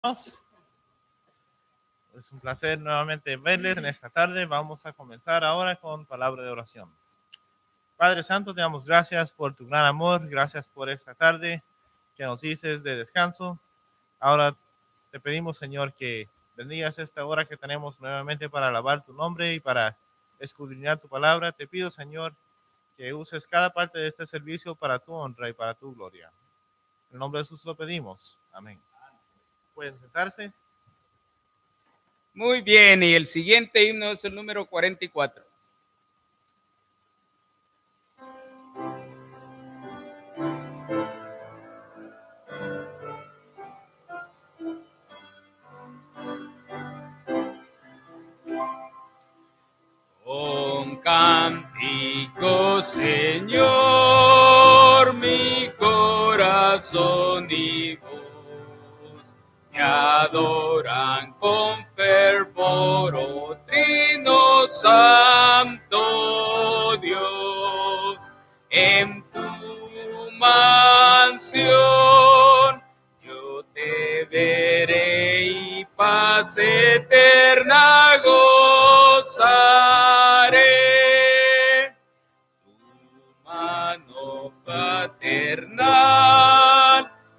Es un placer nuevamente verles en esta tarde. Vamos a comenzar ahora con palabra de oración. Padre Santo, te damos gracias por tu gran amor, gracias por esta tarde que nos dices de descanso. Ahora te pedimos, Señor, que bendigas esta hora que tenemos nuevamente para alabar tu nombre y para escudriñar tu palabra. Te pido, Señor, que uses cada parte de este servicio para tu honra y para tu gloria. En el nombre de Jesús lo pedimos. Amén. Pueden sentarse. Muy bien, y el siguiente himno es el número 44. Con cántico, Señor, mi corazón y voz te adoran con fervor, oh Trino Santo Dios. En tu mansión yo te veré y paz eterna gozaré. Tu mano paternal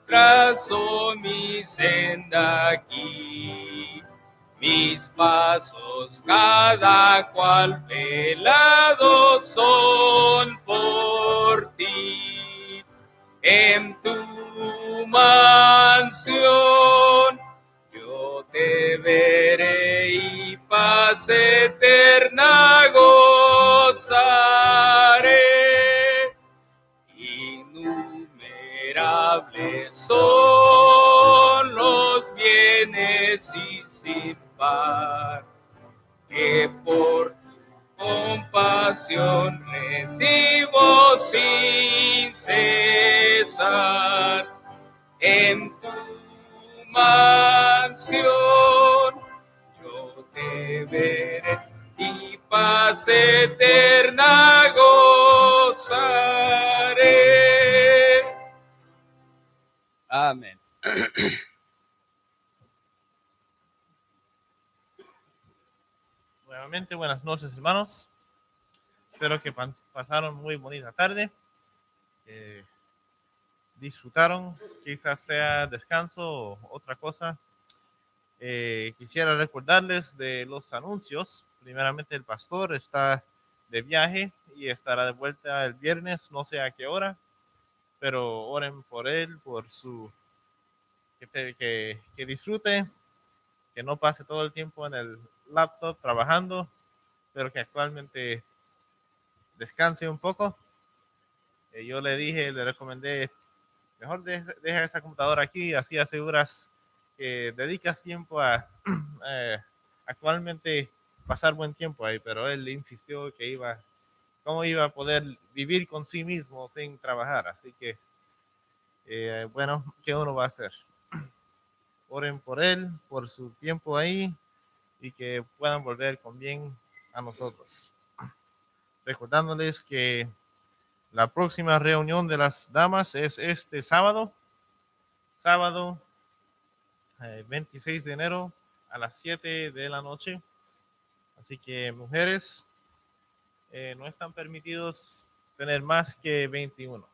trazó mi senda aquí. Mis pasos cada cual velados son por ti. En tu mansión yo te veré y paz eterna gozaré. Innumerables son los bienes y sin par que por tu compasión recibo sin cesar. En tu mansión yo te veré y paz eterna gozaré. Amén. Nuevamente, buenas noches, hermanos. Espero que pasaron muy bonita tarde. Disfrutaron, quizás sea descanso o otra cosa. Quisiera recordarles de los anuncios. Primeramente, el pastor está de viaje y estará de vuelta el viernes, no sé a qué hora, pero oren por él, por su que disfrute, que no pase todo el tiempo en el laptop trabajando, pero que actualmente descanse un poco. Yo le dije, le recomendé, mejor deja esa computadora aquí, así aseguras que dedicas tiempo a actualmente pasar buen tiempo ahí, pero él insistió que cómo iba a poder vivir con sí mismo sin trabajar, así que bueno, ¿qué uno va a hacer? Oren por él, por su tiempo ahí y que puedan volver con bien a nosotros. Recordándoles que la próxima reunión de las damas es este sábado 26 de enero a las 7 de la noche. Así que mujeres, no están permitidos tener más que 21.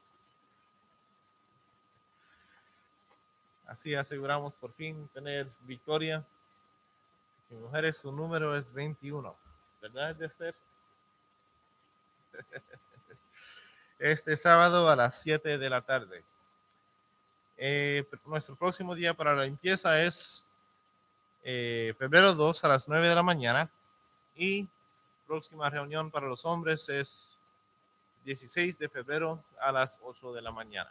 Así aseguramos por fin tener victoria. Así que mujeres, su número es 21. ¿Verdad, Esther? Este sábado a las 7 de la tarde. Nuestro próximo día para la limpieza es febrero 2 a las 9 de la mañana. Y próxima reunión para los hombres es 16 de febrero a las 8 de la mañana.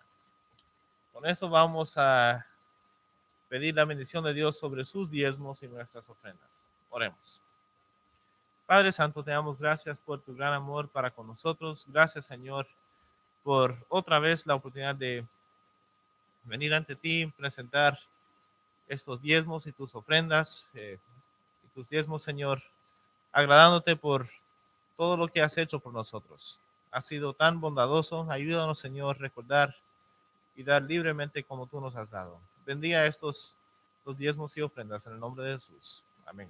Con eso vamos a pedir la bendición de Dios sobre sus diezmos y nuestras ofrendas. Oremos. Padre Santo, te damos gracias por tu gran amor para con nosotros. Gracias, Señor, por otra vez la oportunidad de venir ante ti, presentar estos diezmos y tus ofrendas, y tus diezmos, Señor, agradándote por todo lo que has hecho por nosotros. Has sido tan bondadoso. Ayúdanos, Señor, recordar y dar libremente como tú nos has dado. Bendiga tus los diezmos y ofrendas en el nombre de Jesús. Amén.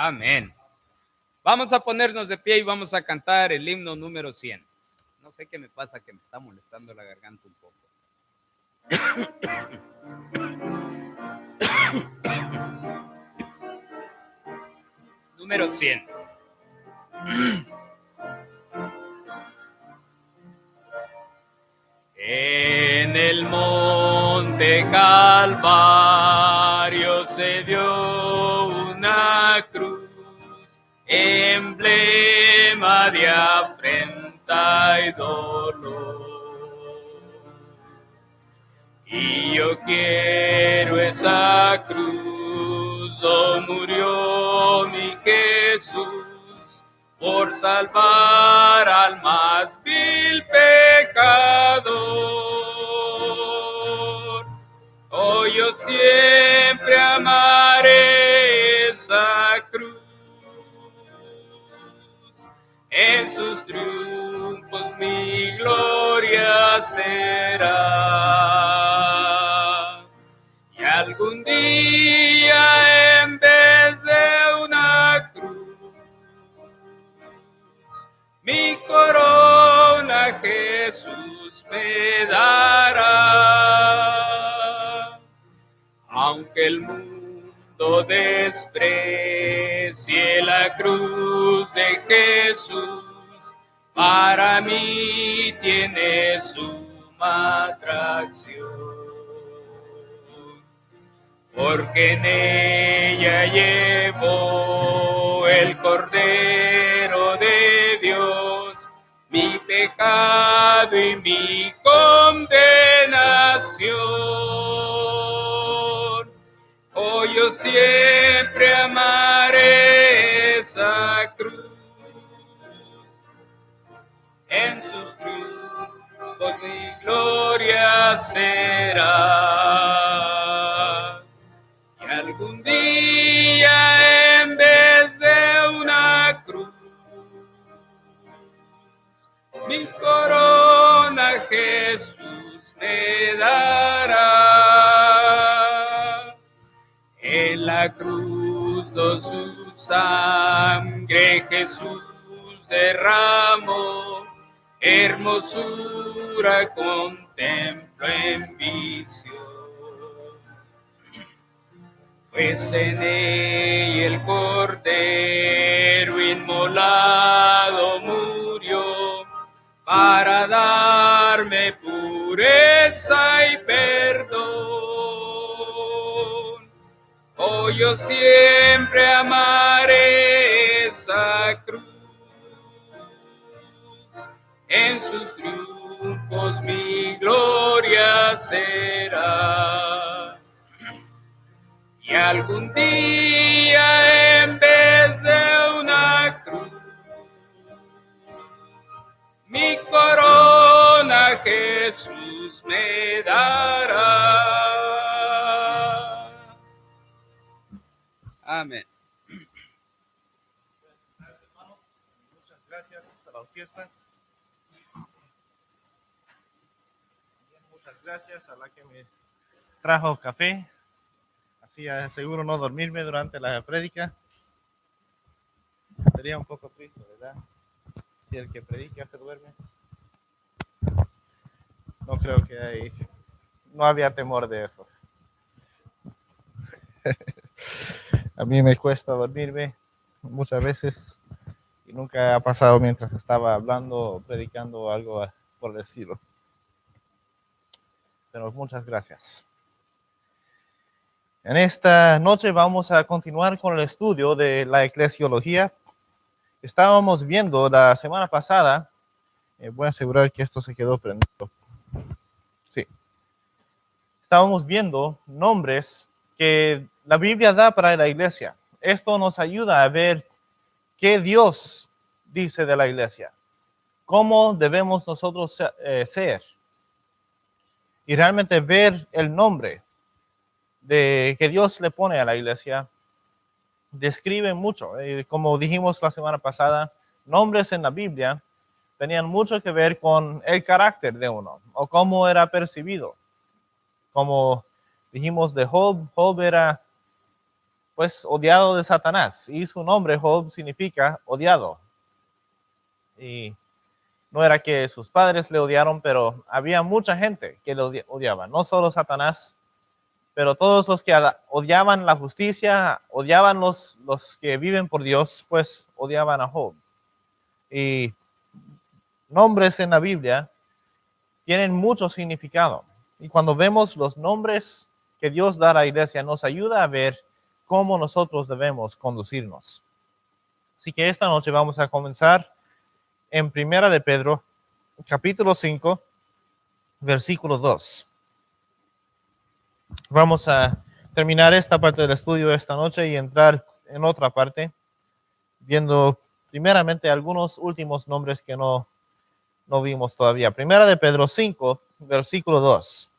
Amén. Vamos a ponernos de pie y vamos a cantar el himno número 100. No sé qué me pasa, que me está molestando la garganta un poco. Número 100. En el monte Calvario se dio una cruz, emblema de afrenta y dolor. Y yo quiero esa cruz donde murió mi Jesús por salvar al más vil pecador. Oh, yo siempre amaré esa cruz. En sus triunfos mi gloria será. Y algún día, en vez de una cruz, mi corona Jesús me dará. Aunque el mundo desprecie la cruz de Jesús, para mí tiene suma atracción, porque en ella llevó el Cordero de Dios mi pecado y mi condenación. Oh, yo siempre amaré esa cruz. En sus triunfos mi gloria será. Y algún día, en vez de una cruz, mi corona Jesús me dará. En la cruz do su sangre Jesús derramó, hermosura contemplo en visión. Pues en ella el Cordero inmolado murió, para darme pureza y perdón. Oh, yo siempre amaré esa cruz. En sus triunfos mi gloria será. Y algún día, en vez de una cruz, mi corona Jesús me dará. Amén. Muchas gracias a la orquesta. Muchas gracias a la que me trajo café. Así aseguro no dormirme durante la prédica. Sería un poco triste, ¿verdad? Si el que predica se duerme. No creo que no había temor de eso. A mí me cuesta dormirme muchas veces y nunca ha pasado mientras estaba hablando o predicando algo por el estilo. Pero muchas gracias. En esta noche vamos a continuar con el estudio de la eclesiología. Estábamos viendo la semana pasada, voy a asegurar que esto se quedó prendido. Sí. Estábamos viendo nombres que la Biblia da para la iglesia. Esto nos ayuda a ver qué Dios dice de la iglesia, cómo debemos nosotros ser y realmente ver el nombre que Dios le pone a la iglesia. Describe mucho, como dijimos la semana pasada, nombres en la Biblia tenían mucho que ver con el carácter de uno o cómo era percibido. Como dijimos de Job, Job era pues odiado de Satanás y su nombre Job significa odiado. Y no era que sus padres le odiaron, pero había mucha gente que le odiaba, no solo Satanás, pero todos los que odiaban la justicia, odiaban los que viven por Dios, pues odiaban a Job. Y nombres en la Biblia tienen mucho significado. Y cuando vemos los nombres que Dios da a la iglesia, nos ayuda a ver cómo nosotros debemos conducirnos. Así que esta noche vamos a comenzar en Primera de Pedro, capítulo 5, versículo 2. Vamos a terminar esta parte del estudio esta noche y entrar en otra parte, viendo primeramente algunos últimos nombres que no vimos todavía. Primera de Pedro 5, versículo 2.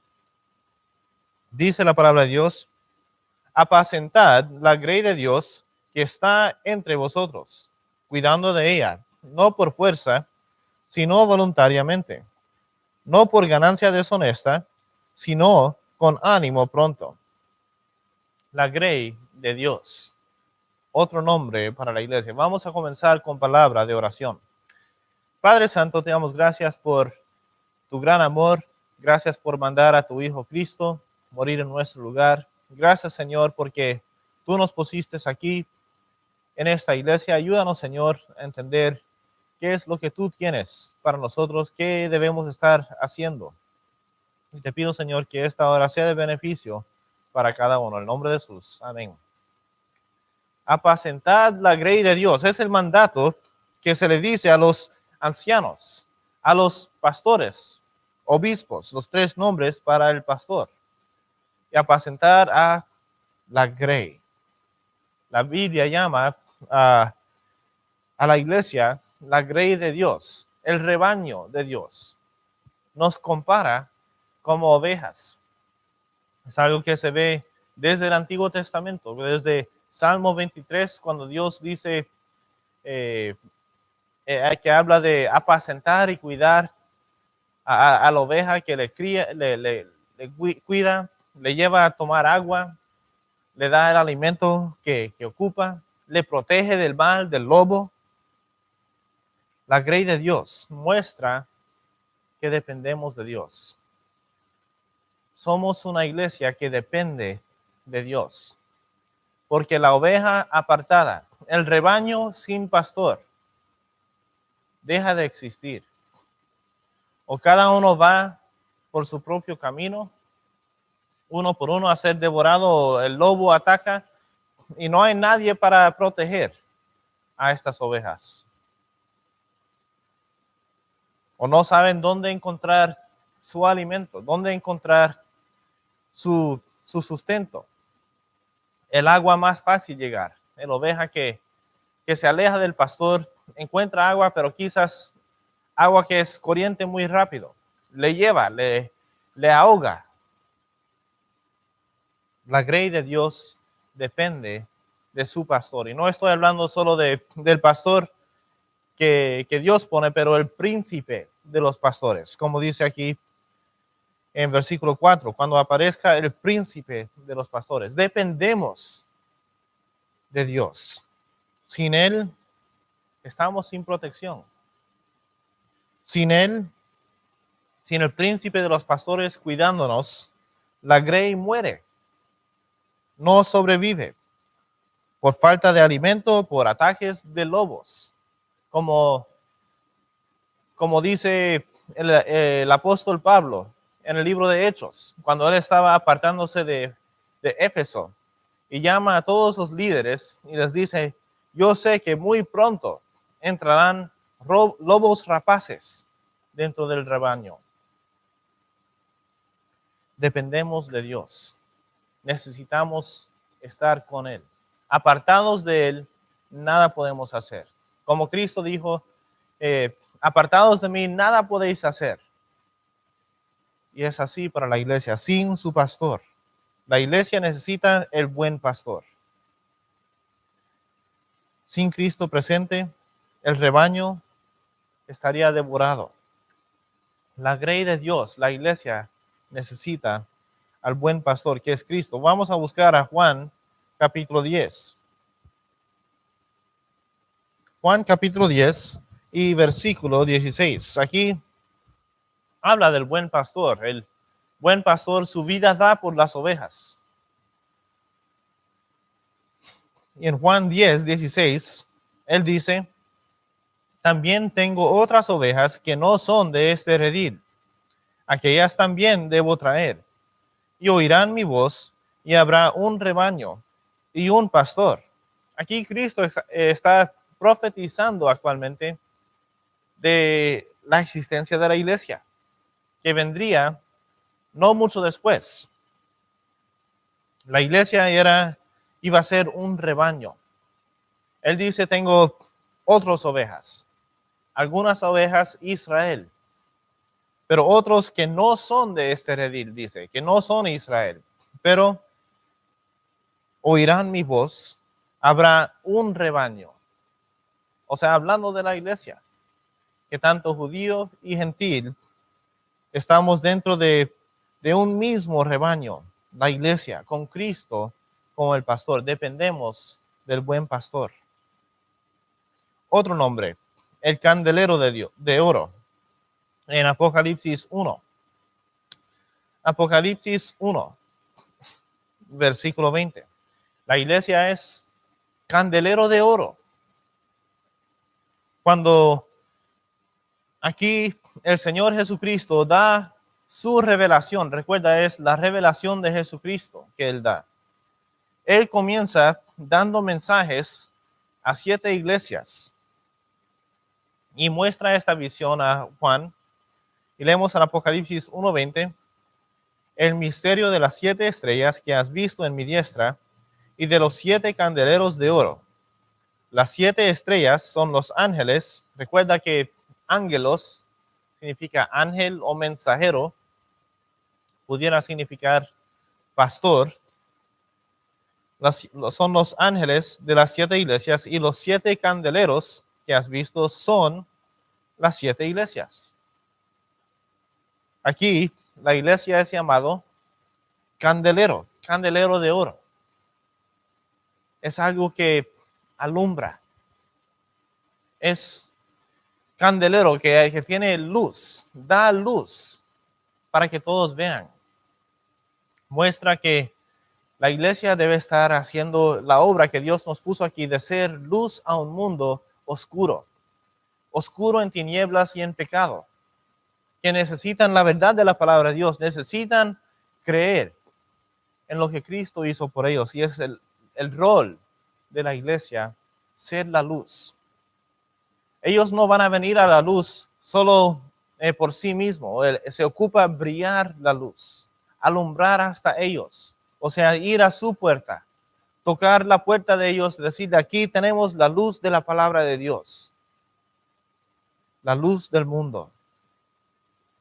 Dice la palabra de Dios: apacentad la grey de Dios que está entre vosotros, cuidando de ella, no por fuerza, sino voluntariamente, no por ganancia deshonesta, sino con ánimo pronto. La grey de Dios, otro nombre para la iglesia. Vamos a comenzar con palabra de oración. Padre Santo, te damos gracias por tu gran amor. Gracias por mandar a tu Hijo Cristo morir en nuestro lugar. Gracias, Señor, porque tú nos pusiste aquí en esta iglesia. Ayúdanos, Señor, a entender qué es lo que tú tienes para nosotros, qué debemos estar haciendo. Y te pido, Señor, que esta hora sea de beneficio para cada uno. En el nombre de Jesús. Amén. Apacentad la grey de Dios. Es el mandato que se le dice a los ancianos, a los pastores, obispos, los tres nombres para el pastor. Y apacentar a la grey. La Biblia llama a la iglesia la grey de Dios, el rebaño de Dios. Nos compara como ovejas. Es algo que se ve desde el Antiguo Testamento, desde Salmo 23, cuando Dios dice que habla de apacentar y cuidar a la oveja, que le cuida, le lleva a tomar agua, le da el alimento que ocupa, le protege del mal, del lobo. La grey de Dios muestra que dependemos de Dios. Somos una iglesia que depende de Dios. Porque la oveja apartada, el rebaño sin pastor, deja de existir. O cada uno va por su propio camino, uno por uno a ser devorado, el lobo ataca y no hay nadie para proteger a estas ovejas. O no saben dónde encontrar su alimento, dónde encontrar su sustento. El agua más fácil llegar. La oveja que se aleja del pastor encuentra agua, pero quizás agua que es corriente muy rápido. Le lleva, le ahoga. La grey de Dios depende de su pastor. Y no estoy hablando solo del pastor que Dios pone, pero el príncipe de los pastores. Como dice aquí en versículo 4, cuando aparezca el príncipe de los pastores. Dependemos de Dios. Sin Él Estamos sin protección. Sin él, sin el príncipe de los pastores cuidándonos, la grey muere, no sobrevive por falta de alimento, por ataques de lobos, como dice el apóstol Pablo en el libro de Hechos, cuando él estaba apartándose de Éfeso, y llama a todos los líderes y les dice: yo sé que muy pronto entrarán lobos rapaces dentro del rebaño. Dependemos de Dios. Necesitamos estar con Él. Apartados de Él, nada podemos hacer. Como Cristo dijo, apartados de mí, nada podéis hacer. Y es así para la iglesia, sin su pastor. La iglesia necesita el buen pastor. Sin Cristo presente, el rebaño estaría devorado. La grey de Dios, la iglesia, necesita al buen pastor, que es Cristo. Vamos a buscar a Juan capítulo 10. Juan capítulo 10 y versículo 16. Aquí habla del buen pastor. El buen pastor su vida da por las ovejas. Y en Juan 10, 16, él dice: también tengo otras ovejas que no son de este redil. Aquellas también debo traer. Y oirán mi voz, y habrá un rebaño y un pastor. Aquí Cristo está profetizando actualmente de la existencia de la iglesia, que vendría no mucho después. La iglesia iba a ser un rebaño. Él dice: tengo otras ovejas, algunas ovejas Israel, pero otros que no son de este redil, dice, que no son Israel, pero oirán mi voz, habrá un rebaño. O sea, hablando de la iglesia, que tanto judío y gentil estamos dentro de un mismo rebaño, la iglesia, con Cristo como el pastor. Dependemos del buen pastor. Otro nombre, el candelero de oro, en Apocalipsis 1. Apocalipsis 1, versículo 20. La iglesia es candelero de oro. Cuando aquí el Señor Jesucristo da su revelación, recuerda, es la revelación de Jesucristo que Él da. Él comienza dando mensajes a 7 iglesias y muestra esta visión a Juan. Y leemos en Apocalipsis 1:20: el misterio de las 7 estrellas que has visto en mi diestra y de los 7 candeleros de oro. Las 7 estrellas son los ángeles. Recuerda que ángelos significa ángel o mensajero. Pudiera significar pastor. Son los ángeles de las 7 iglesias, y los 7 candeleros que has visto son las 7 iglesias. Aquí la iglesia es llamado candelero de oro. Es algo que alumbra. Es candelero que tiene luz, da luz para que todos vean. Muestra que la iglesia debe estar haciendo la obra que Dios nos puso aquí, de ser luz a un mundo oscuro en tinieblas y en pecado, que necesitan la verdad de la palabra de Dios, necesitan creer en lo que Cristo hizo por ellos, y es el rol de la iglesia, ser la luz. Ellos no van a venir a la luz solo por sí mismos. Se ocupa brillar la luz, alumbrar hasta ellos. O sea, ir a su puerta, tocar la puerta de ellos, decir: aquí tenemos la luz de la palabra de Dios, la luz del mundo.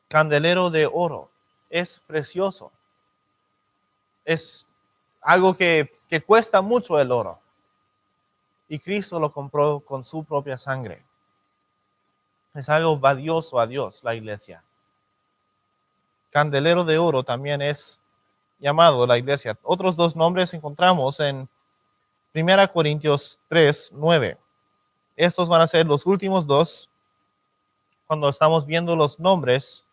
Candelero de oro, es precioso. Es algo que cuesta mucho el oro. Y Cristo lo compró con su propia sangre. Es algo valioso a Dios, la iglesia. Candelero de oro también es llamado la iglesia. Otros 2 nombres encontramos en 1 Corintios 3, 9. estos van a ser los últimos dos cuando estamos viendo los nombres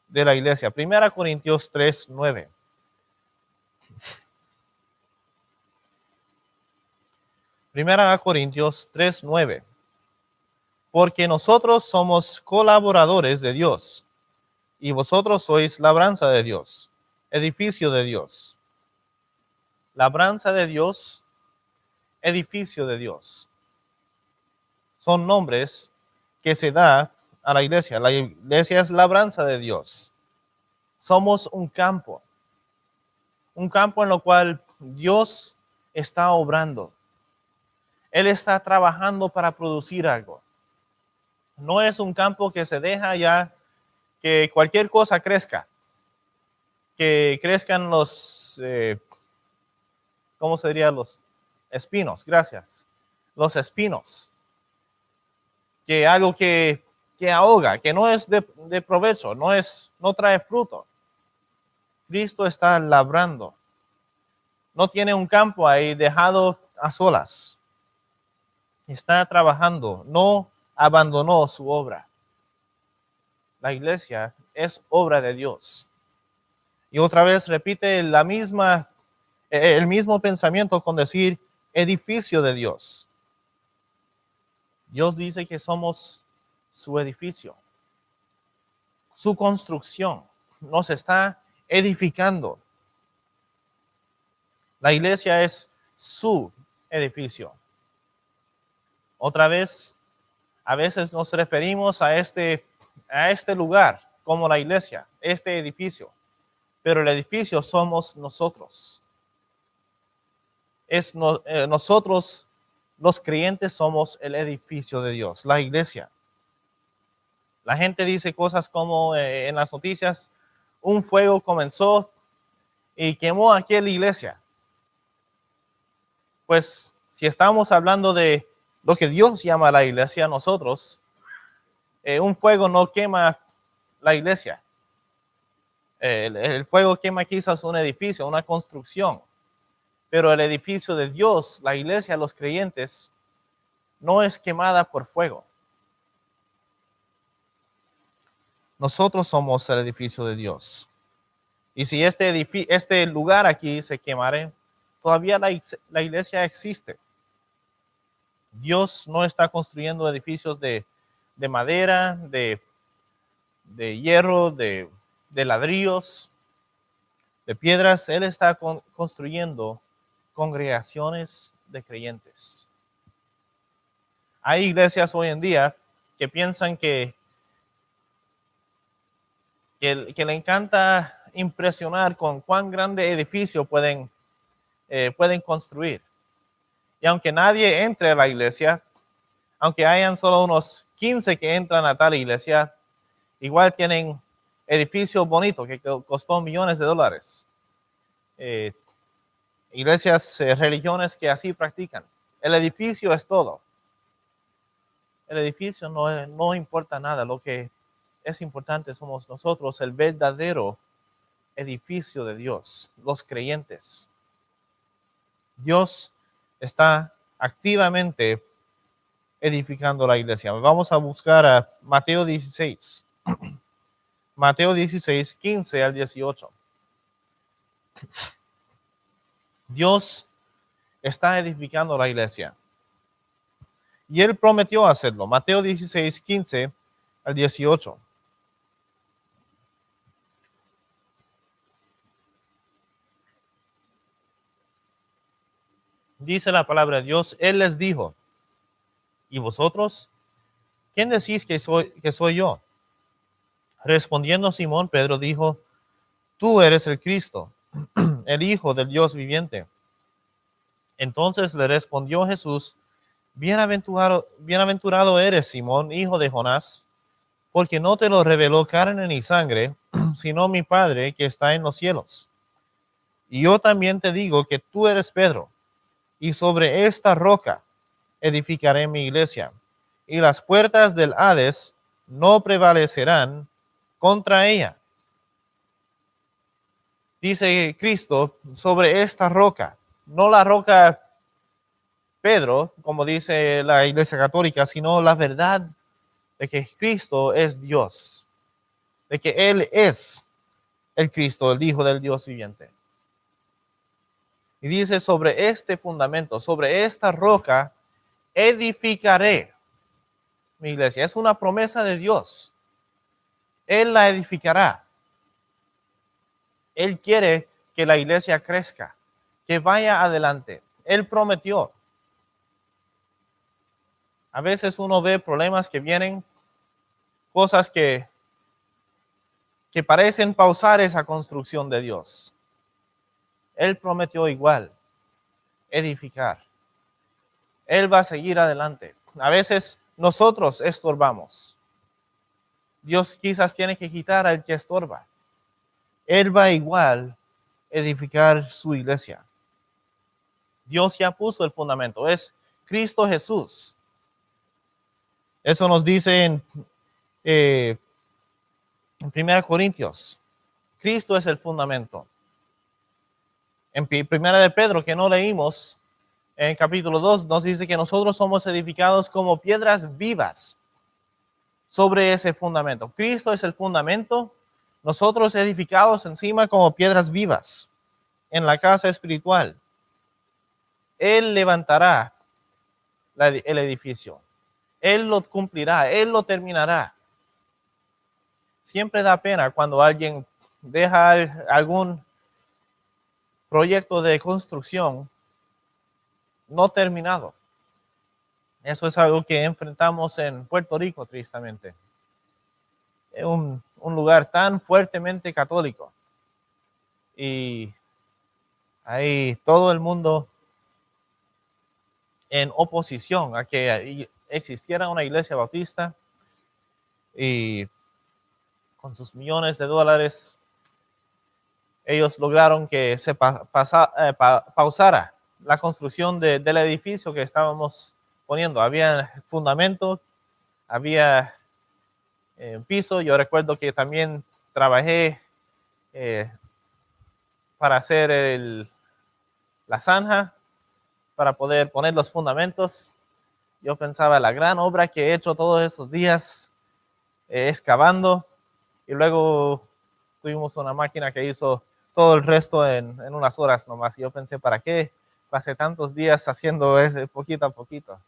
de la iglesia. 1 Corintios 3:9. Primera Corintios 3:9. Porque nosotros somos colaboradores de Dios, y vosotros sois labranza de Dios, edificio de Dios. Labranza de Dios, edificio de Dios. Son nombres que se da a la iglesia. La iglesia es labranza de Dios. Somos un campo en lo cual Dios está obrando. Él está trabajando para producir algo. No es un campo que se deja ya que cualquier cosa crezca. Que crezcan los, ¿cómo se diría? Los espinos, gracias. Los espinos. Que algo que ahoga, que no es de provecho, no trae fruto. Cristo está labrando. No tiene un campo ahí dejado a solas. Está trabajando, no abandonó su obra. La iglesia es obra de Dios. Y otra vez repite el mismo pensamiento con decir edificio de Dios. Dios dice que somos su edificio, su construcción. Nos está edificando. La iglesia es su edificio. Otra vez, a veces nos referimos a este lugar como la iglesia, este edificio. Pero el edificio somos nosotros. Nosotros, los creyentes, somos el edificio de Dios, la iglesia. La gente dice cosas como en las noticias, un fuego comenzó y quemó aquella iglesia. Pues si estamos hablando de lo que Dios llama la iglesia, nosotros, un fuego no quema la iglesia. El fuego quema quizás un edificio, una construcción, pero el edificio de Dios, la iglesia, los creyentes, no es quemada por fuego. Nosotros somos el edificio de Dios. Y si este lugar aquí se quemara, todavía la iglesia existe. Dios no está construyendo edificios de madera, de hierro, de ladrillos, de piedras. Él está construyendo congregaciones de creyentes. Hay iglesias hoy en día que piensan que le encanta impresionar con cuán grande edificio pueden construir. Y aunque nadie entre a la iglesia, aunque hayan solo unos 15 que entran a tal iglesia, igual tienen edificios bonitos que costó millones de dólares. Iglesias, religiones que así practican. El edificio es todo. El edificio no importa nada. Lo que es importante somos nosotros, el verdadero edificio de Dios, los creyentes. Dios está activamente edificando la iglesia. Vamos a buscar a Mateo 16. Mateo 16, 15 al 18. Dios está edificando la iglesia. Y Él prometió hacerlo. Mateo 16, 15 al 18. Dice la palabra de Dios, Él les dijo, ¿y vosotros? ¿Quién decís que soy yo? Respondiendo Simón, Pedro dijo, tú eres el Cristo, el Hijo del Dios viviente. Entonces le respondió Jesús, bienaventurado eres, Simón, hijo de Jonás, porque no te lo reveló carne ni sangre, sino mi Padre que está en los cielos. Y yo también te digo que tú eres Pedro, y sobre esta roca edificaré mi iglesia, y las puertas del Hades no prevalecerán contra ella. Dice Cristo, sobre esta roca, no la roca Pedro, como dice la Iglesia Católica, sino la verdad de que Cristo es Dios, de que Él es el Cristo, el Hijo del Dios viviente. Y dice, sobre este fundamento, sobre esta roca, edificaré mi iglesia. Es una promesa de Dios. Él la edificará. Él quiere que la iglesia crezca, que vaya adelante. Él prometió. A veces uno ve problemas que vienen, cosas que parecen pausar esa construcción de Dios. Él prometió igual, edificar. Él va a seguir adelante. A veces nosotros estorbamos. Dios quizás tiene que quitar al que estorba. Él va igual a edificar su iglesia. Dios ya puso el fundamento. Es Cristo Jesús. Eso nos dice en 1 Corintios. Cristo es el fundamento. En 1 de Pedro, que no leímos, en capítulo 2, nos dice que nosotros somos edificados como piedras vivas sobre ese fundamento. Cristo es el fundamento, nosotros edificados encima como piedras vivas en la casa espiritual. Él levantará el edificio. Él lo cumplirá, Él lo terminará. Siempre da pena cuando alguien deja algún proyecto de construcción no terminado. Eso es algo que enfrentamos en Puerto Rico, tristemente. Es un lugar tan fuertemente católico. Y hay todo el mundo en oposición a que existiera una iglesia bautista, y con sus millones de dólares ellos lograron que se pausara la construcción del edificio que estábamos poniendo. Había fundamento, había piso. Yo recuerdo que también trabajé para hacer la zanja, para poder poner los fundamentos. Yo pensaba la gran obra que he hecho todos esos días excavando, y luego tuvimos una máquina que hizo todo el resto en unas horas nomás. Yo pensé, ¿para qué pasé tantos días haciendo eso poquito a poquito,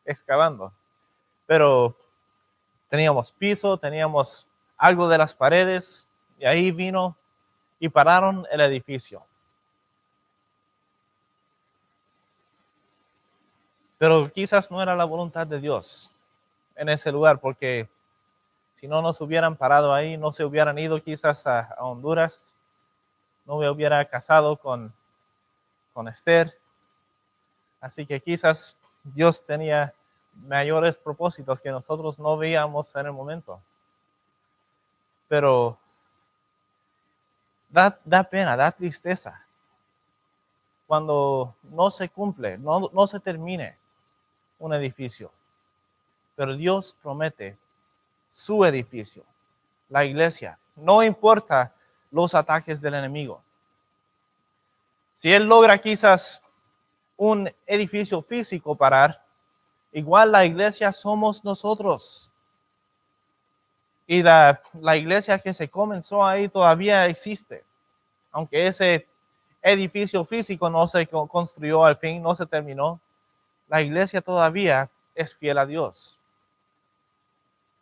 excavando? Pero teníamos piso, teníamos algo de las paredes, y ahí vino y pararon el edificio. Pero quizás no era la voluntad de Dios en ese lugar, porque si no nos hubieran parado ahí, no se hubieran ido quizás a Honduras, no me hubiera casado con Esther. Así que quizás Dios tenía mayores propósitos que nosotros no veíamos en el momento. Pero da pena, da tristeza cuando no se cumple, no se termine un edificio. Pero Dios promete su edificio, la iglesia. No importa los ataques del enemigo. Si Él logra quizás un edificio físico parar, igual la iglesia somos nosotros. Y la iglesia que se comenzó ahí todavía existe. Aunque ese edificio físico no se construyó al fin, no se terminó, la iglesia todavía es fiel a Dios.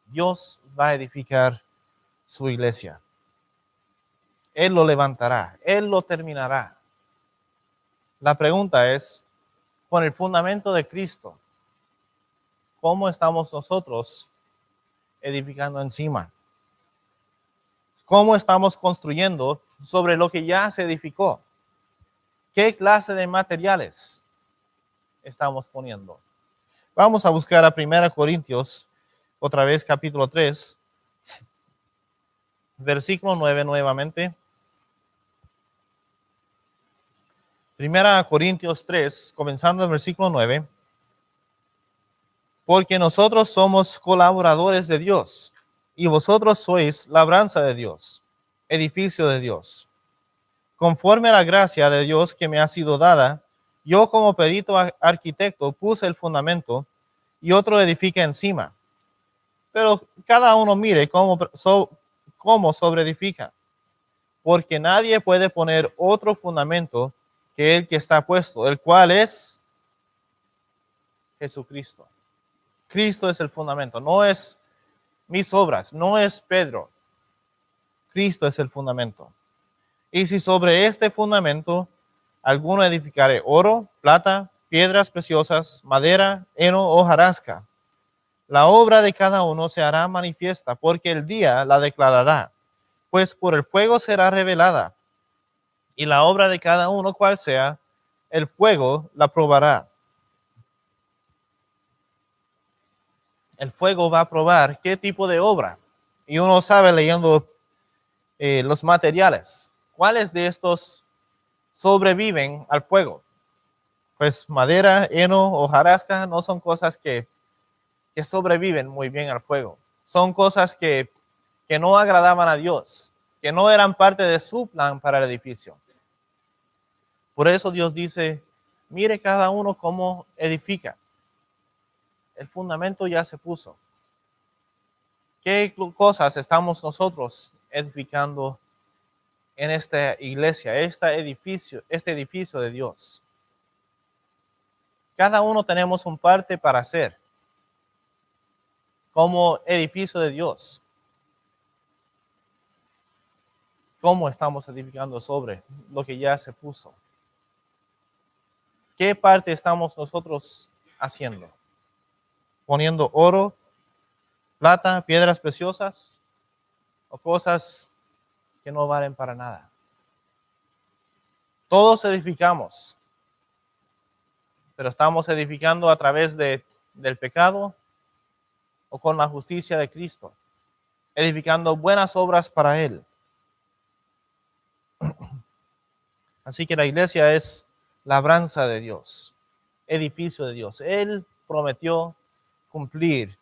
Dios va a edificar su iglesia. Él lo levantará, Él lo terminará. La pregunta es, con el fundamento de Cristo, ¿cómo estamos nosotros edificando encima? ¿Cómo estamos construyendo sobre lo que ya se edificó? ¿Qué clase de materiales estamos poniendo? Vamos a buscar a 1 Corintios, otra vez capítulo 3, versículo 9 nuevamente. 1 Corintios 3, comenzando el versículo 9. Porque nosotros somos colaboradores de Dios, y vosotros sois labranza de Dios, edificio de Dios. Conforme a la gracia de Dios que me ha sido dada, Yo como perito arquitecto puse el fundamento y otro edifica encima. Pero cada uno mire cómo sobreedifica, porque nadie puede poner otro fundamento que el que está puesto, el cual es Jesucristo. Cristo es el fundamento, no es mis obras, no es Pedro. Cristo es el fundamento. Y si sobre este fundamento alguno edificare oro, plata, piedras preciosas, madera, heno o hojarasca, la obra de cada uno se hará manifiesta, porque el día la declarará, pues por el fuego será revelada, y la obra de cada uno cual sea, el fuego la probará. El fuego va a probar qué tipo de obra. Y uno sabe leyendo los materiales, cuáles de estos sobreviven al fuego. Pues madera, heno, hojarasca no son cosas que sobreviven muy bien al fuego. Son cosas que no agradaban a Dios, que no eran parte de su plan para el edificio. Por eso Dios dice, mire cada uno cómo edifica. El fundamento ya se puso. ¿Qué cosas estamos nosotros edificando en esta iglesia, este edificio de Dios? Cada uno tenemos un parte para hacer como edificio de Dios. ¿Cómo estamos edificando sobre lo que ya se puso? ¿Qué parte estamos nosotros haciendo? ¿Poniendo oro, plata, piedras preciosas o cosas que no valen para nada? Todos edificamos, pero estamos edificando a través del pecado o con la justicia de Cristo, edificando buenas obras para Él. Así que la iglesia es labranza de Dios, edificio de Dios. Él prometió cumplir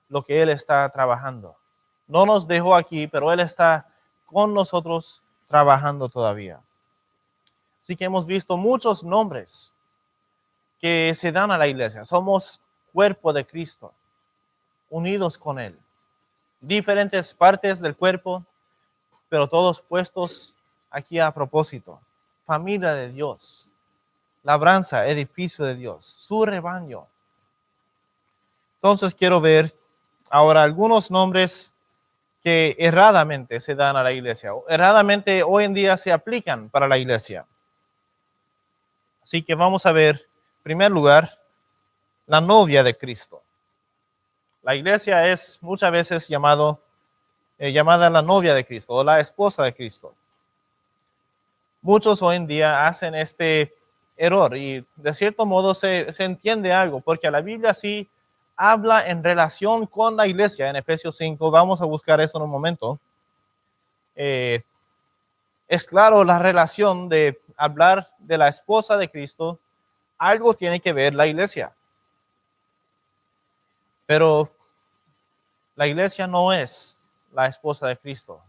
lo que Él está trabajando. No nos dejó aquí, pero Él está con nosotros trabajando todavía. Así que hemos visto muchos nombres que se dan a la iglesia. Somos cuerpo de Cristo, unidos con Él. Diferentes partes del cuerpo, pero todos puestos aquí a propósito. Familia de Dios, labranza, edificio de Dios, su rebaño. Entonces quiero ver ahora algunos nombres que erradamente se dan a la iglesia, o erradamente hoy en día se aplican para la iglesia. Así que vamos a ver, en primer lugar, la novia de Cristo. La iglesia es muchas veces llamada la novia de Cristo o la esposa de Cristo. Muchos hoy en día hacen este error y de cierto modo se entiende algo, porque la Biblia sí habla en relación con la iglesia en Efesios 5. Vamos a buscar eso en un momento. Es claro la relación de hablar de la esposa de Cristo. Algo tiene que ver la iglesia. Pero la iglesia no es la esposa de Cristo.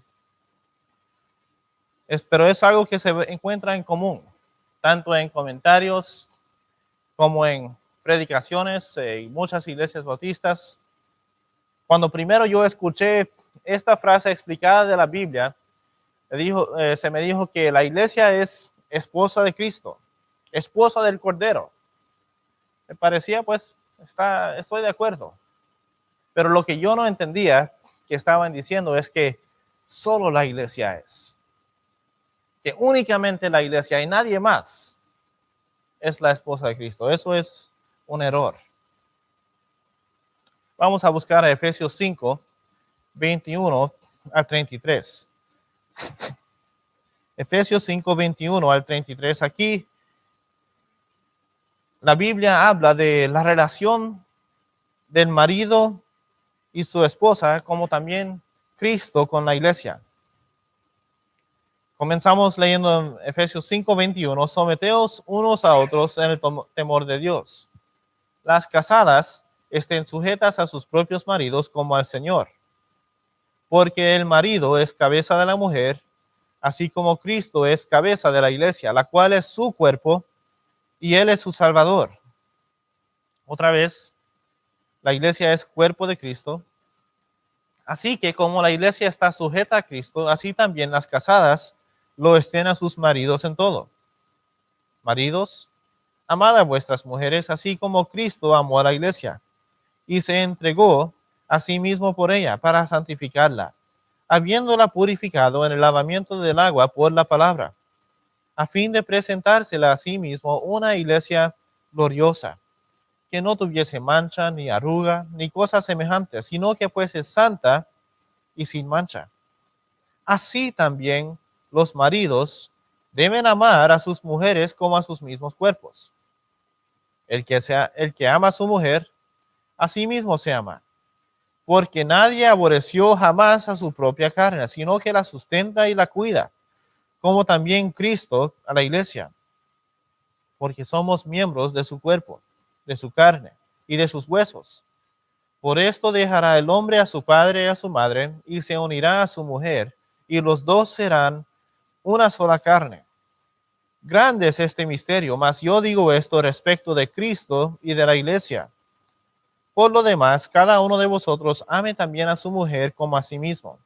Pero es algo que se encuentra en común, tanto en comentarios como en predicaciones y muchas iglesias bautistas. Cuando primero yo escuché esta frase explicada de la Biblia, se me dijo que la iglesia es esposa de Cristo, esposa del Cordero. Me parecía, pues, estoy de acuerdo. Pero lo que yo no entendía que estaban diciendo es que solo la iglesia es. Que únicamente la iglesia y nadie más es la esposa de Cristo. Eso es un error. Vamos a buscar a Efesios 5, 21 al 33. Efesios 5, 21 al 33. Aquí la Biblia habla de la relación del marido y su esposa, como también Cristo con la iglesia. Comenzamos leyendo en Efesios 5, 21. Someteos unos a otros en el temor de Dios. Las casadas estén sujetas a sus propios maridos como al Señor. Porque el marido es cabeza de la mujer, así como Cristo es cabeza de la iglesia, la cual es su cuerpo, y Él es su Salvador. Otra vez, la iglesia es cuerpo de Cristo. Así que como la iglesia está sujeta a Cristo, así también las casadas lo estén a sus maridos en todo. Maridos, amad a vuestras mujeres, así como Cristo amó a la iglesia y se entregó a sí mismo por ella para santificarla, habiéndola purificado en el lavamiento del agua por la palabra, a fin de presentársela a sí mismo una iglesia gloriosa, que no tuviese mancha, ni arruga, ni cosas semejantes, sino que fuese santa y sin mancha. Así también los maridos deben amar a sus mujeres como a sus mismos cuerpos. El que ama a su mujer, a sí mismo se ama, porque nadie aborreció jamás a su propia carne, sino que la sustenta y la cuida, como también Cristo a la iglesia, porque somos miembros de su cuerpo, de su carne y de sus huesos. Por esto dejará el hombre a su padre y a su madre, y se unirá a su mujer, y los dos serán una sola carne. Grande es este misterio, mas yo digo esto respecto de Cristo y de la iglesia. Por lo demás, cada uno de vosotros ame también a su mujer como a sí mismo,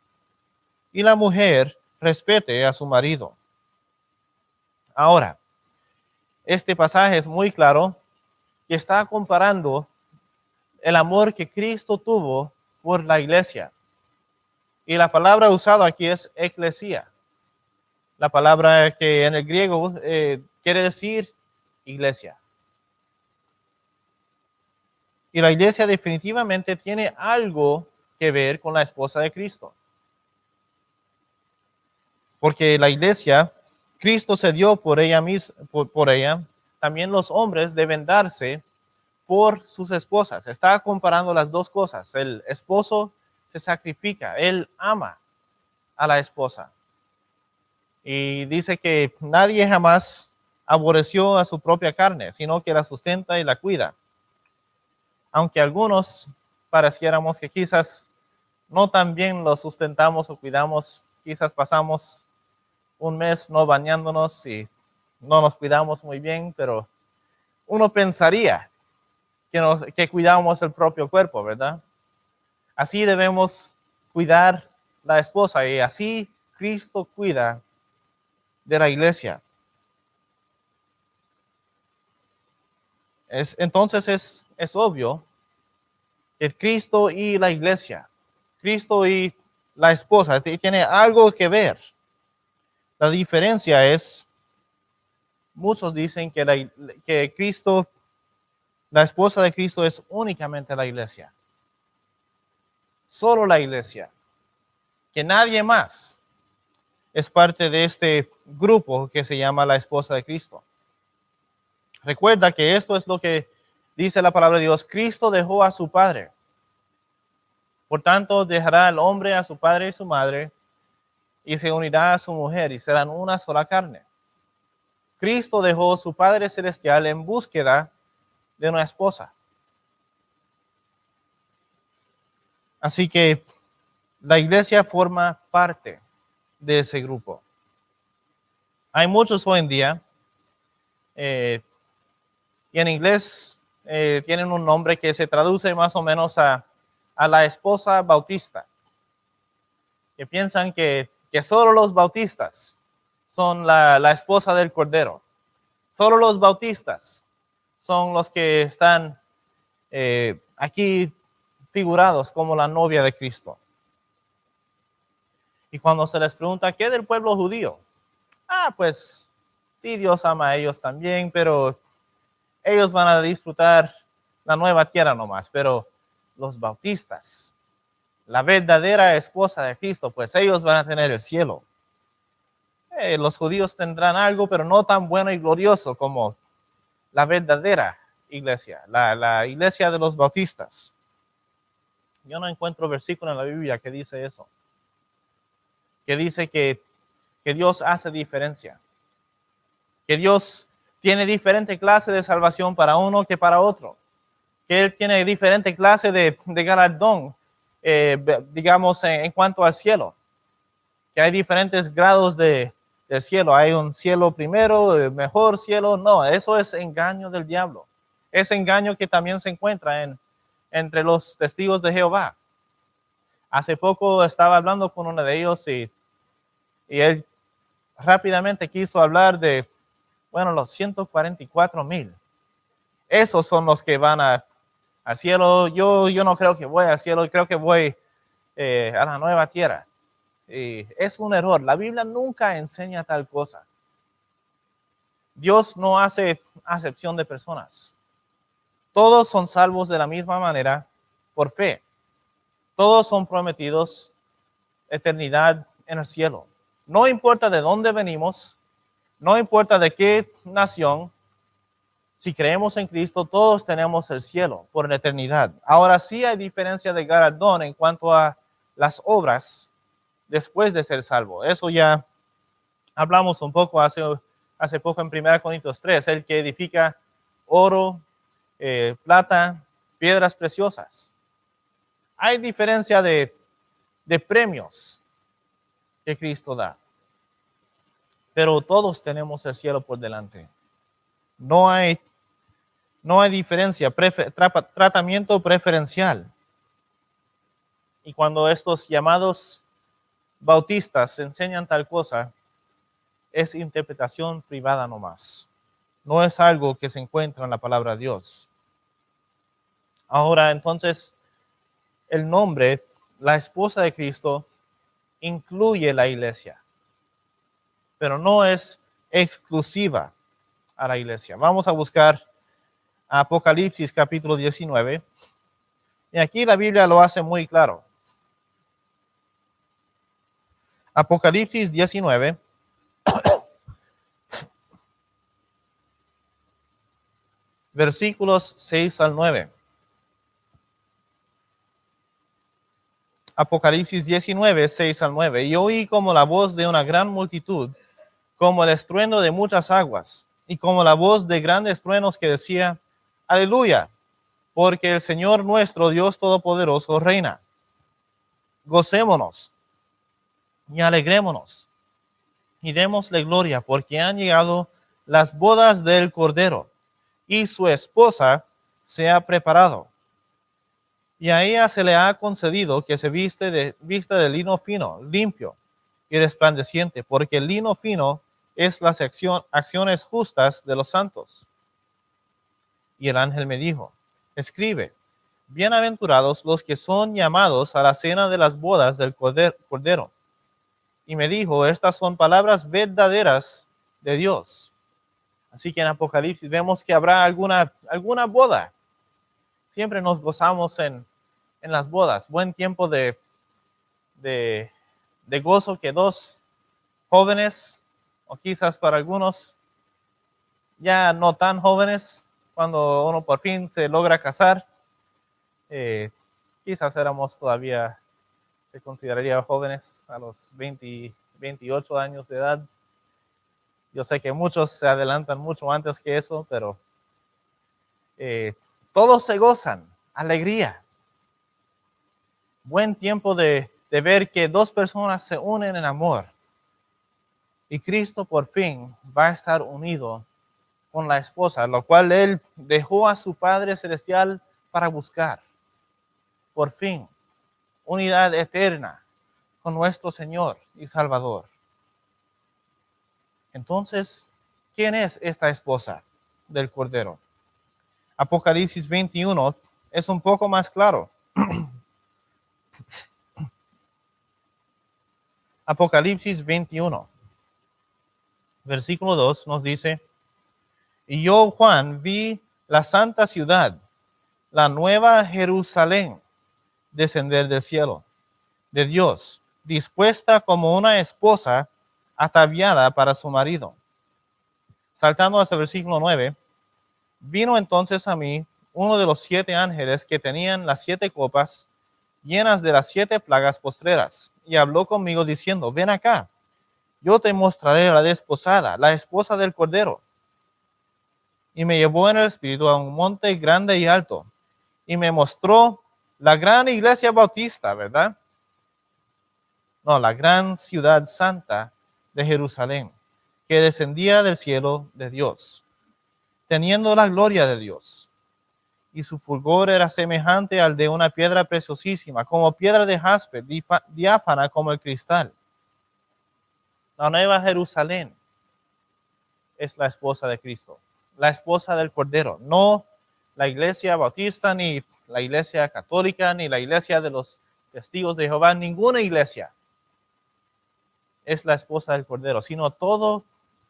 y la mujer respete a su marido. Ahora, este pasaje es muy claro que está comparando el amor que Cristo tuvo por la iglesia. Y la palabra usada aquí es eclesia. La palabra que en el griego quiere decir iglesia. Y la iglesia definitivamente tiene algo que ver con la esposa de Cristo. Porque la iglesia, Cristo se dio por ella misma, por ella. También los hombres deben darse por sus esposas. Está comparando las dos cosas. El esposo se sacrifica, él ama a la esposa. Y dice que nadie jamás aborreció a su propia carne, sino que la sustenta y la cuida. Aunque algunos pareciéramos que quizás no tan bien lo sustentamos o cuidamos, quizás pasamos un mes no bañándonos y no nos cuidamos muy bien, pero uno pensaría que cuidamos el propio cuerpo, ¿verdad? Así debemos cuidar la esposa y así Cristo cuida de la iglesia. Entonces es obvio que Cristo y la iglesia, Cristo y la esposa, tiene algo que ver. La diferencia es, muchos dicen que Cristo, la esposa de Cristo es únicamente la iglesia. Solo la iglesia. Que nadie más es parte de este grupo que se llama la esposa de Cristo. Recuerda que esto es lo que dice la palabra de Dios. Cristo dejó a su padre. Por tanto, dejará el hombre a su padre y su madre y se unirá a su mujer y serán una sola carne. Cristo dejó a su Padre Celestial en búsqueda de una esposa. Así que la iglesia forma parte de ese grupo. Hay muchos hoy en día, y en inglés tienen un nombre que se traduce más o menos a la esposa bautista, que piensan que solo los bautistas son la esposa del Cordero. Solo los bautistas son los que están aquí figurados como la novia de Cristo. Y cuando se les pregunta, ¿qué del pueblo judío? Pues sí, Dios ama a ellos también, pero ellos van a disfrutar la nueva tierra nomás. Pero los bautistas, la verdadera esposa de Cristo, pues ellos van a tener el cielo. Los judíos tendrán algo, pero no tan bueno y glorioso como la verdadera iglesia, la iglesia de los bautistas. Yo no encuentro versículo en la Biblia que dice eso. Que dice que Dios hace diferencia. Que Dios tiene diferente clase de salvación para uno que para otro. Que Él tiene diferente clase de galardón, digamos, en cuanto al cielo. Que hay diferentes grados de del cielo. Hay un cielo primero, el mejor cielo. No, eso es engaño del diablo. Es engaño que también se encuentra entre los testigos de Jehová. Hace poco estaba hablando con uno de ellos y él rápidamente quiso hablar de, bueno, los 144,000. Esos son los que van al cielo. Yo no creo que voy al cielo, creo que voy a la nueva tierra. Y es un error. La Biblia nunca enseña tal cosa. Dios no hace acepción de personas. Todos son salvos de la misma manera por fe. Todos son prometidos eternidad en el cielo. No importa de dónde venimos, no importa de qué nación, si creemos en Cristo, todos tenemos el cielo por la eternidad. Ahora sí hay diferencia de galardón en cuanto a las obras después de ser salvo. Eso ya hablamos un poco hace poco en 1 Corintios 3, el que edifica oro, plata, piedras preciosas. Hay diferencia de premios que Cristo da. Pero todos tenemos el cielo por delante. No hay diferencia, tratamiento preferencial. Y cuando estos llamados bautistas enseñan tal cosa, es interpretación privada nomás. No es algo que se encuentra en la palabra de Dios. Ahora, entonces, el nombre, la esposa de Cristo, incluye la iglesia, pero no es exclusiva a la iglesia. Vamos a buscar Apocalipsis capítulo 19. Y aquí la Biblia lo hace muy claro. Apocalipsis 19. Versículos 6 al 9. Apocalipsis 19, 6 al 9. Y oí como la voz de una gran multitud, como el estruendo de muchas aguas, y como la voz de grandes truenos que decía, Aleluya, porque el Señor nuestro Dios Todopoderoso reina. Gocémonos y alegrémonos, y démosle gloria, porque han llegado las bodas del Cordero, y su esposa se ha preparado. Y a ella se le ha concedido que se vista de lino fino, limpio y resplandeciente, porque el lino fino es las acciones justas de los santos. Y el ángel me dijo, escribe, bienaventurados los que son llamados a la cena de las bodas del Cordero. Y me dijo, estas son palabras verdaderas de Dios. Así que en Apocalipsis vemos que habrá alguna boda. Siempre nos gozamos en las bodas. Buen tiempo de gozo que dos jóvenes, o quizás para algunos ya no tan jóvenes, cuando uno por fin se logra casar, quizás se consideraría jóvenes a los 20, 28 años de edad. Yo sé que muchos se adelantan mucho antes que eso, pero todos se gozan, alegría. Buen tiempo de ver que dos personas se unen en amor. Y Cristo por fin va a estar unido con la esposa, lo cual Él dejó a su Padre Celestial para buscar. Por fin, unidad eterna con nuestro Señor y Salvador. Entonces, ¿quién es esta esposa del Cordero? Apocalipsis 21 es un poco más claro. Apocalipsis 21, versículo 2 nos dice, y yo, Juan, vi la santa ciudad, la nueva Jerusalén, descender del cielo, de Dios, dispuesta como una esposa ataviada para su marido. Saltando hasta el versículo 9, vino entonces a mí uno de los 7 ángeles que tenían las 7 copas llenas de las 7 plagas postreras, y habló conmigo diciendo, ven acá, yo te mostraré a la desposada, la esposa del Cordero. Y me llevó en el espíritu a un monte grande y alto, y me mostró la gran iglesia bautista, ¿verdad? No, la gran ciudad santa de Jerusalén, que descendía del cielo de Dios, teniendo la gloria de Dios. Y su fulgor era semejante al de una piedra preciosísima, como piedra de jaspe, diáfana como el cristal. La nueva Jerusalén es la esposa de Cristo, la esposa del Cordero, no la iglesia bautista, ni la iglesia católica, ni la iglesia de los testigos de Jehová, ninguna iglesia es la esposa del Cordero, sino todo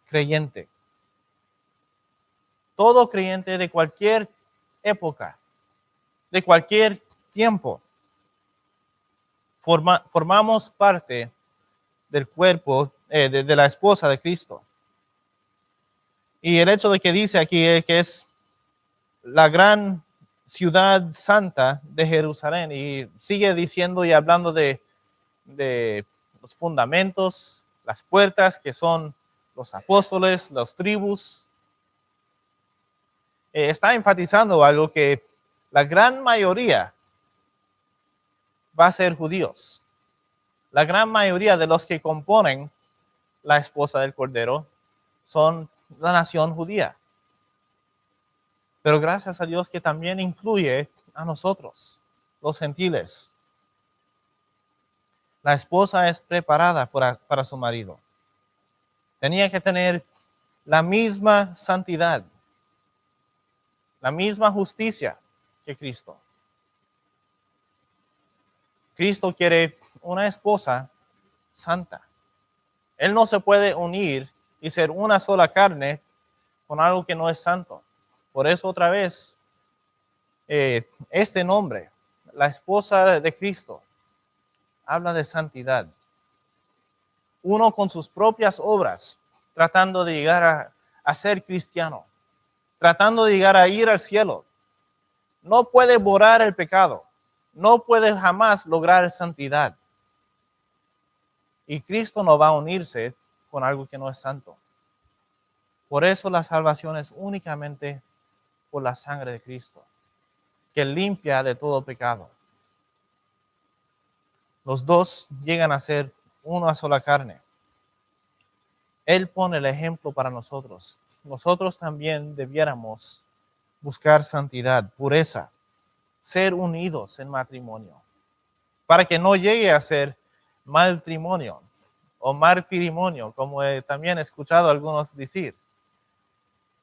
creyente de cualquier época, de cualquier tiempo. Formamos parte del cuerpo, de la esposa de Cristo. Y el hecho de que dice aquí que es la gran ciudad santa de Jerusalén, y sigue diciendo y hablando de los fundamentos, las puertas que son los apóstoles, las tribus, está enfatizando algo, que la gran mayoría va a ser judíos. La gran mayoría de los que componen la esposa del Cordero son la nación judía. Pero gracias a Dios que también incluye a nosotros, los gentiles. La esposa es preparada para su marido. Tenía que tener la misma santidad, la misma justicia que Cristo. Cristo quiere una esposa santa. Él no se puede unir y ser una sola carne con algo que no es santo. Por eso otra vez, este nombre, la esposa de Cristo, habla de santidad. Uno con sus propias obras, tratando de llegar a ser cristiano, tratando de llegar a ir al cielo, no puede borrar el pecado, no puede jamás lograr santidad. Y Cristo no va a unirse con algo que no es santo. Por eso la salvación es únicamente por la sangre de Cristo, que limpia de todo pecado. Los dos llegan a ser una sola carne. Él pone el ejemplo para nosotros. Nosotros también debiéramos buscar santidad, pureza, ser unidos en matrimonio, para que no llegue a ser matrimonio o martirimonio, como también he escuchado a algunos decir.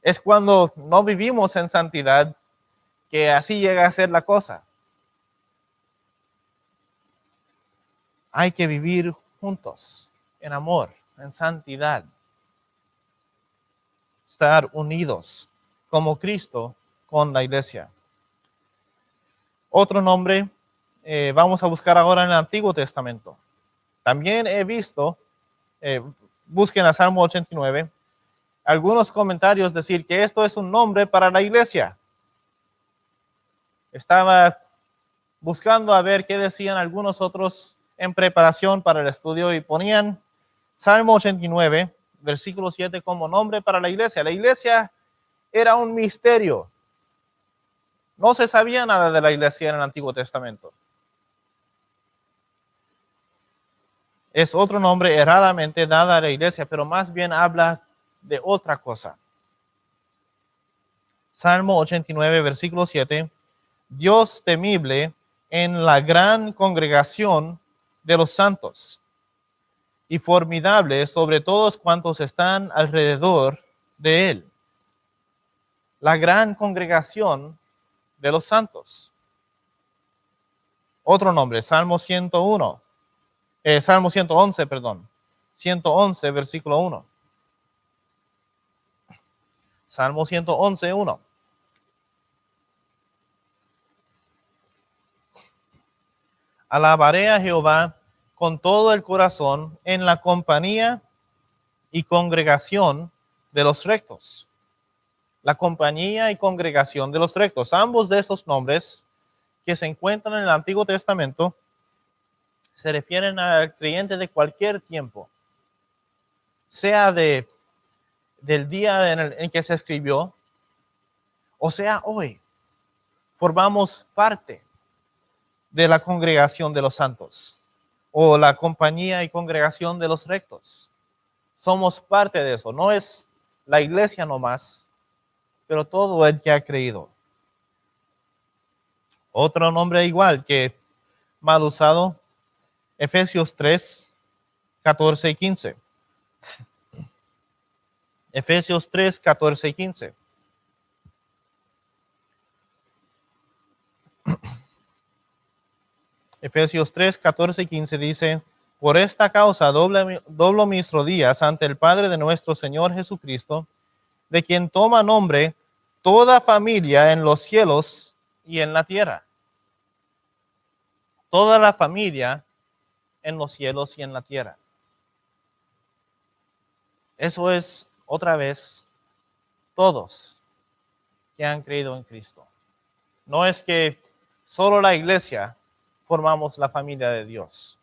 Es cuando no vivimos en santidad que así llega a ser la cosa. Hay que vivir juntos, en amor, en santidad. Estar unidos como Cristo con la iglesia. Otro nombre, vamos a buscar ahora en el Antiguo Testamento. También he visto, busquen a Salmo 89, algunos comentarios decir que esto es un nombre para la iglesia. Estaba buscando a ver qué decían algunos otros en preparación para el estudio y ponían Salmo 89, versículo 7 como nombre para la iglesia. La iglesia era un misterio. No se sabía nada de la iglesia en el Antiguo Testamento. Es otro nombre erradamente dado a la iglesia, pero más bien habla de otra cosa. Salmo 89, versículo 7. Dios temible en la gran congregación de los santos y formidable sobre todos cuantos están alrededor de él. La gran congregación de los santos. Otro nombre, Salmo 101. Salmo 111, perdón. 111, versículo 1. Salmo 111, 1. Alabaré a Jehová con todo el corazón en la compañía y congregación de los rectos. La compañía y congregación de los rectos. Ambos de estos nombres que se encuentran en el Antiguo Testamento se refieren al creyente de cualquier tiempo, sea del día en que se escribió, o sea hoy. Formamos parte de la congregación de los santos, o la compañía y congregación de los rectos. Somos parte de eso. No es la iglesia nomás, pero todo el que ha creído. Otro nombre igual que mal usado, Efesios 3, 14 y 15. Efesios 3, 14 y 15. Efesios 3, 14 y 15 dice, por esta causa doblo mis rodillas ante el Padre de nuestro Señor Jesucristo, de quien toma nombre toda familia en los cielos y en la tierra. Toda la familia en los cielos y en la tierra. Eso es, otra vez, todos que han creído en Cristo. No es que solo la iglesia formamos la familia de Dios.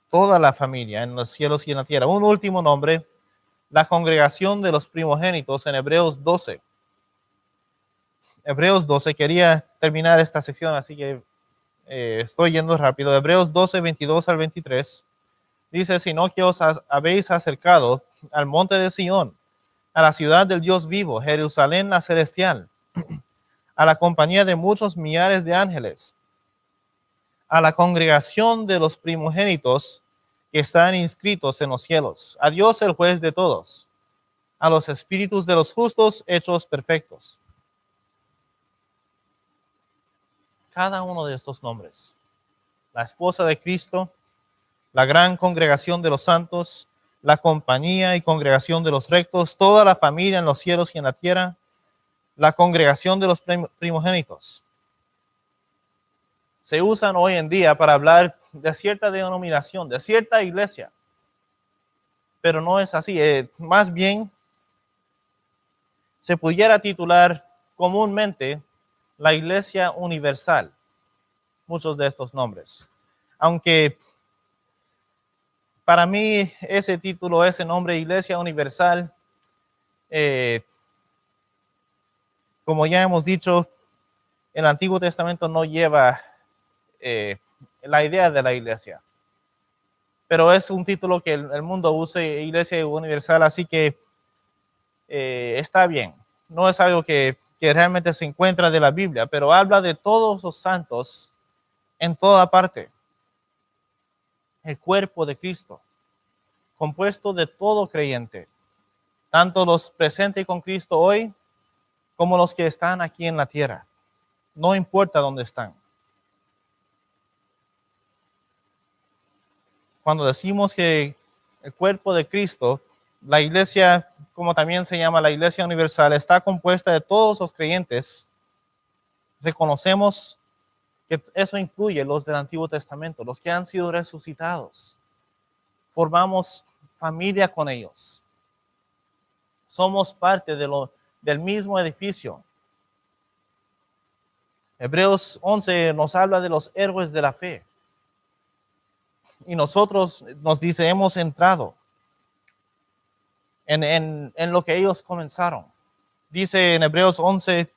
Toda la familia en los cielos y en la tierra. Un último nombre, la congregación de los primogénitos en Hebreos 12. Hebreos 12, quería terminar esta sección, así que estoy yendo rápido. Hebreos 12, 22 al 23. Dice, sino que os habéis acercado al monte de Sión, a la ciudad del Dios vivo, Jerusalén la celestial, a la compañía de muchos millares de ángeles, a la congregación de los primogénitos que están inscritos en los cielos, a Dios el juez de todos, a los espíritus de los justos hechos perfectos. Cada uno de estos nombres, la esposa de Cristo, la gran congregación de los santos, la compañía y congregación de los rectos, toda la familia en los cielos y en la tierra, la congregación de los primogénitos. Se usan hoy en día para hablar de cierta denominación, de cierta iglesia, pero no es así. Más bien, se pudiera titular comúnmente la Iglesia Universal, muchos de estos nombres. Aunque para mí ese título, ese nombre, Iglesia Universal, como ya hemos dicho, el Antiguo Testamento no lleva la idea de la iglesia. Pero es un título que el mundo usa, Iglesia Universal, así que está bien. No es algo que realmente se encuentra de la Biblia, pero habla de todos los santos en toda parte. El cuerpo de Cristo, compuesto de todo creyente, tanto los presentes con Cristo hoy, como los que están aquí en la tierra. No importa dónde están. Cuando decimos que el cuerpo de Cristo, la iglesia, como también se llama la Iglesia Universal, está compuesta de todos los creyentes, reconocemos que eso incluye los del Antiguo Testamento, los que han sido resucitados. Formamos familia con ellos. Somos parte del mismo edificio. Hebreos 11 nos habla de los héroes de la fe. Y nosotros nos dice, hemos entrado en lo que ellos comenzaron. Dice en Hebreos 11,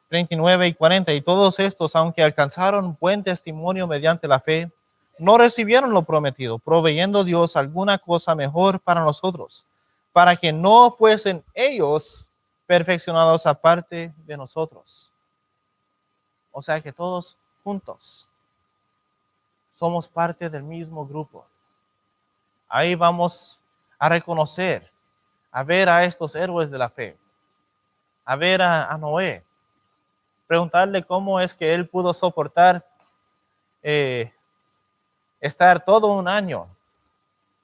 39 y 40, y todos estos, aunque alcanzaron buen testimonio mediante la fe, no recibieron lo prometido, proveyendo Dios alguna cosa mejor para nosotros, para que no fuesen ellos perfeccionados aparte de nosotros. O sea que todos juntos somos parte del mismo grupo. Ahí vamos a reconocer, a ver a estos héroes de la fe, a ver a Noé, preguntarle cómo es que él pudo soportar estar todo un año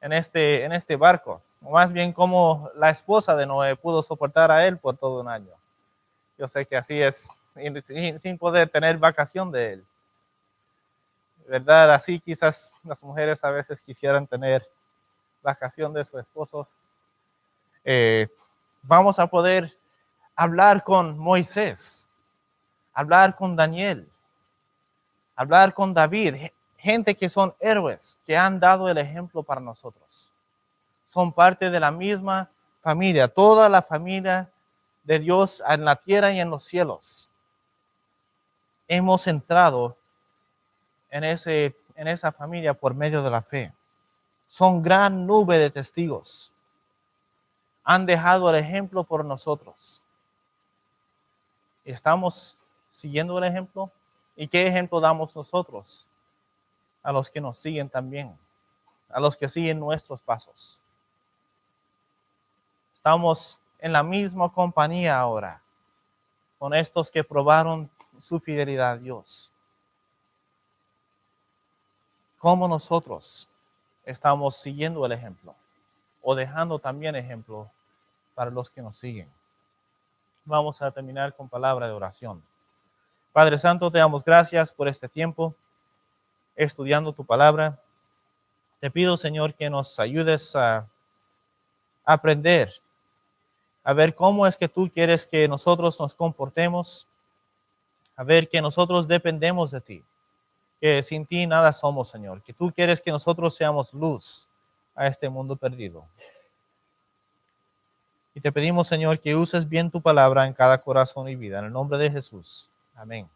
en este barco, o más bien cómo la esposa de Noé pudo soportar a él por todo un año. Yo sé que así es, sin poder tener vacación de él. ¿Verdad? Así quizás las mujeres a veces quisieran tener vacación de su esposo. Vamos a poder hablar con Moisés, hablar con Daniel, hablar con David, gente que son héroes, que han dado el ejemplo para nosotros. Son parte de la misma familia, toda la familia de Dios en la tierra y en los cielos. Hemos entrado en esa familia por medio de la fe. son gran nube de testigos. Han dejado el ejemplo por nosotros. ¿Estamos siguiendo el ejemplo? ¿Y qué ejemplo damos nosotros a los que nos siguen también? A los que siguen nuestros pasos. Estamos en la misma compañía ahora con estos que probaron su fidelidad a Dios. ¿Cómo nosotros estamos siguiendo el ejemplo o dejando también ejemplo para los que nos siguen? Vamos a terminar con palabra de oración. Padre Santo, te damos gracias por este tiempo estudiando tu palabra. Te pido, Señor, que nos ayudes a aprender, a ver cómo es que tú quieres que nosotros nos comportemos, a ver que nosotros dependemos de ti, que sin ti nada somos, Señor, que tú quieres que nosotros seamos luz a este mundo perdido. Y te pedimos, Señor, que uses bien tu palabra en cada corazón y vida. En el nombre de Jesús. Amén.